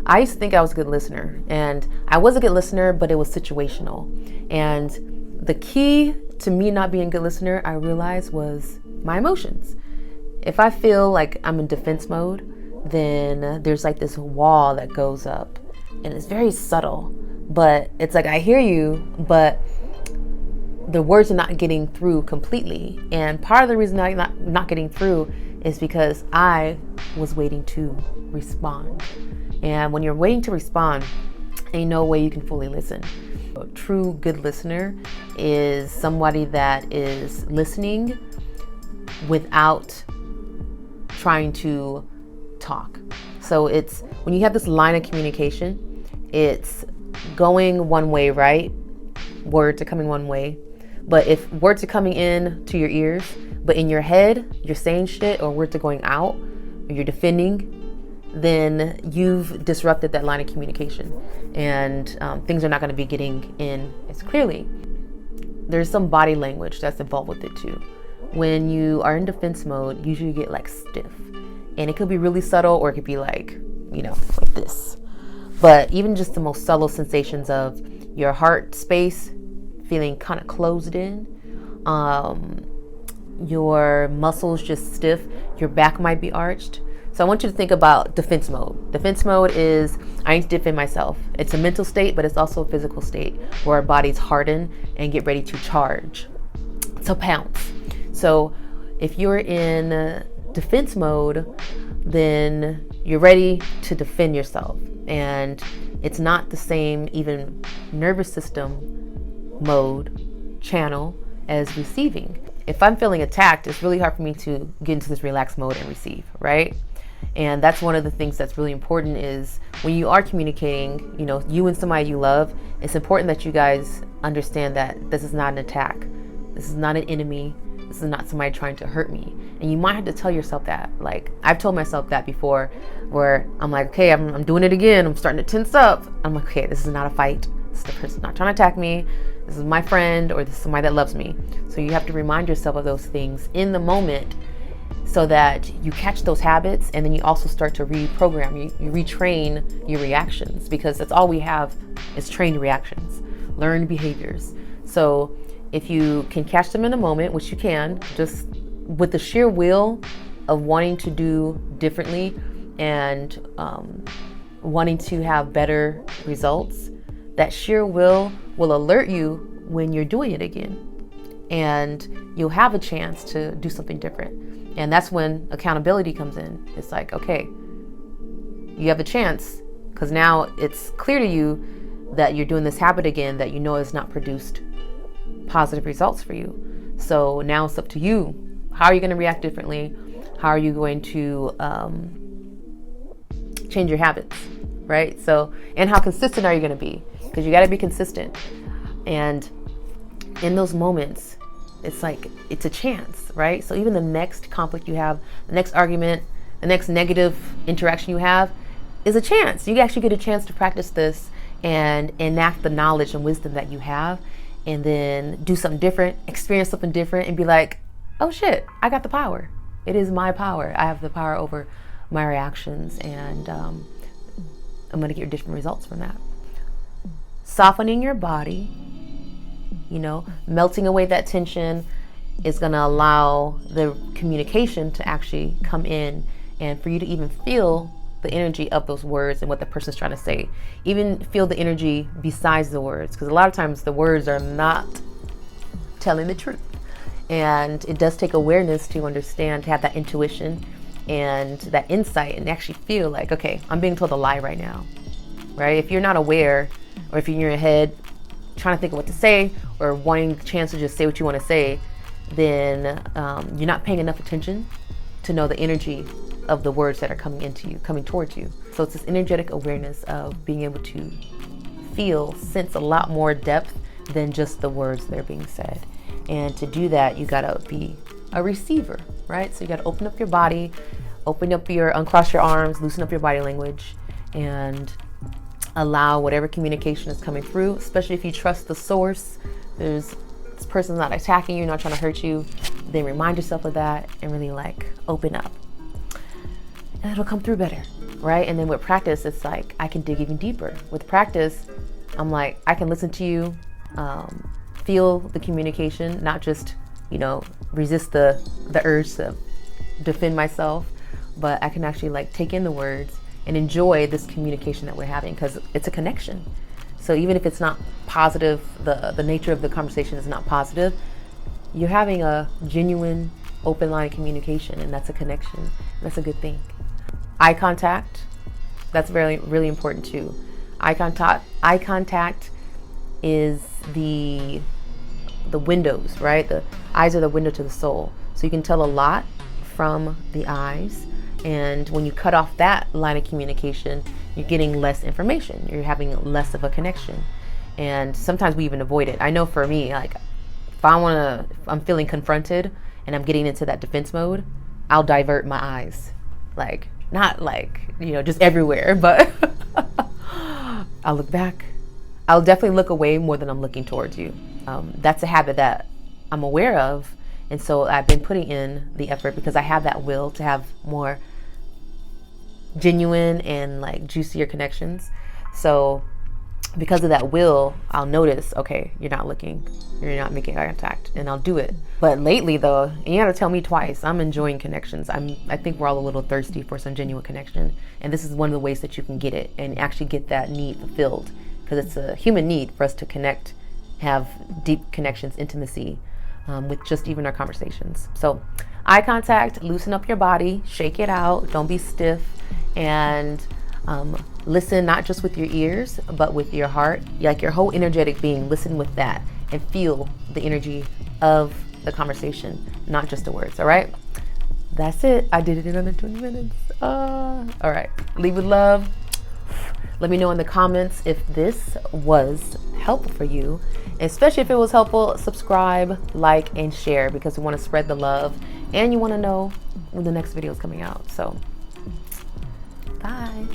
I used to think I was a good listener, and I was a good listener, but it was situational. And the key to me not being a good listener, I realized, was my emotions. If I feel like I'm in defense mode, then there's like this wall that goes up, and it's very subtle, but it's like I hear you, but the words are not getting through completely. And part of the reason I'm not getting through is because I was waiting to respond. And when you're waiting to respond, ain't no way you can fully listen. A true good listener is somebody that is listening without trying to talk. So it's when you have this line of communication, it's going one way, right? Words are coming one way. But if words are coming in to your ears, but in your head, you're saying shit, or words are going out, or you're defending, then you've disrupted that line of communication, and things are not going to be getting in as clearly. There's some body language that's involved with it too. When you are in defense mode, usually you get like stiff, and it could be really subtle, or it could be like, like this. But even just the most subtle sensations of your heart space feeling kind of closed in, your muscles just stiff, your back might be arched. So I want you to think about defense mode. Defense mode is, I need to defend myself. It's a mental state, but it's also a physical state where our bodies harden and get ready to charge, to pounce. So if you're in defense mode, then you're ready to defend yourself. And it's not the same even nervous system mode, channel, as receiving. If I'm feeling attacked, it's really hard for me to get into this relaxed mode and receive, right? And that's one of the things that's really important is when you are communicating, you and somebody you love, it's important that you guys understand that this is not an attack. This is not an enemy. This is not somebody trying to hurt me. And you might have to tell yourself that. Like, I've told myself that before, where I'm like, okay, I'm doing it again. I'm starting to tense up. I'm like, okay, this is not a fight. This is the person not trying to attack me. This is my friend, or this is somebody that loves me. So you have to remind yourself of those things in the moment so that you catch those habits, and then you also start to reprogram, you retrain your reactions, because that's all we have is trained reactions, learned behaviors. So if you can catch them in a moment, which you can, just with the sheer will of wanting to do differently and wanting to have better results, that sheer will alert you when you're doing it again, and you'll have a chance to do something different. And that's when accountability comes in. It's like, okay, you have a chance, because now it's clear to you that you're doing this habit again that has not produced positive results for you. So now it's up to you. How are you going to react differently? How are you going to change your habits, right? So, and how consistent are you going to be? Because you got to be consistent. And in those moments, it's like, it's a chance, right? So even the next conflict you have, the next argument, the next negative interaction you have is a chance. You actually get a chance to practice this and enact the knowledge and wisdom that you have, and then do something different, experience something different, and be like, oh shit, I got the power. It is my power. I have the power over my reactions, and I'm going to get different results from that. Softening your body, melting away that tension is going to allow the communication to actually come in, and for you to even feel the energy of those words and what the person's trying to say. Even feel the energy besides the words, because a lot of times the words are not telling the truth. And it does take awareness to understand, to have that intuition and that insight, and actually feel like, okay, I'm being told a lie right now, right? If you're not aware, or if you're in your head trying to think of what to say, or wanting the chance to just say what you want to say, then you're not paying enough attention to know the energy of the words that are coming towards you. So it's this energetic awareness of being able to sense a lot more depth than just the words that are being said. And to do that, you gotta be a receiver, right? So you gotta open up your body, uncross your arms, loosen up your body language, and allow whatever communication is coming through, especially if you trust the source. This person's not attacking you, not trying to hurt you. Then remind yourself of that and really open up. And it'll come through better. right? And then with practice, it's like I can dig even deeper. With practice, I'm like, I can listen to you, feel the communication, not just, resist the urge to defend myself, but I can actually like take in the words and enjoy this communication that we're having, because it's a connection. So even if it's not positive, the nature of the conversation is not positive, you're having a genuine open line of communication, and that's a connection. That's a good thing. Eye contact, that's very, really important too. Eye contact is the windows, right? The eyes are the window to the soul. So you can tell a lot from the eyes. And when you cut off that line of communication, you're getting less information. You're having less of a connection. And sometimes we even avoid it. I know for me, like if I'm feeling confronted and I'm getting into that defense mode, I'll divert my eyes. Like, not like, just everywhere, but I'll look back. I'll definitely look away more than I'm looking towards you. That's a habit that I'm aware of. And so I've been putting in the effort because I have that will to have more genuine and like juicier connections. So because of that will, I'll notice, okay, you're not looking, you're not making eye contact, and I'll do it. But lately though, and you gotta tell me twice, I'm enjoying connections. I think we're all a little thirsty for some genuine connection. And this is one of the ways that you can get it and actually get that need fulfilled, because it's a human need for us to connect, have deep connections, intimacy, with just even our conversations. So eye contact, loosen up your body, shake it out, don't be stiff, and listen not just with your ears, but with your heart, like your whole energetic being. Listen with that and feel the energy of the conversation, not just the words. All right, that's it. I did it in under 20 minutes. All right, leave with love. Let me know in the comments if this was helpful for you. Especially if it was helpful, subscribe, like, and share, because we want to spread the love and you want to know when the next video is coming out. So, bye.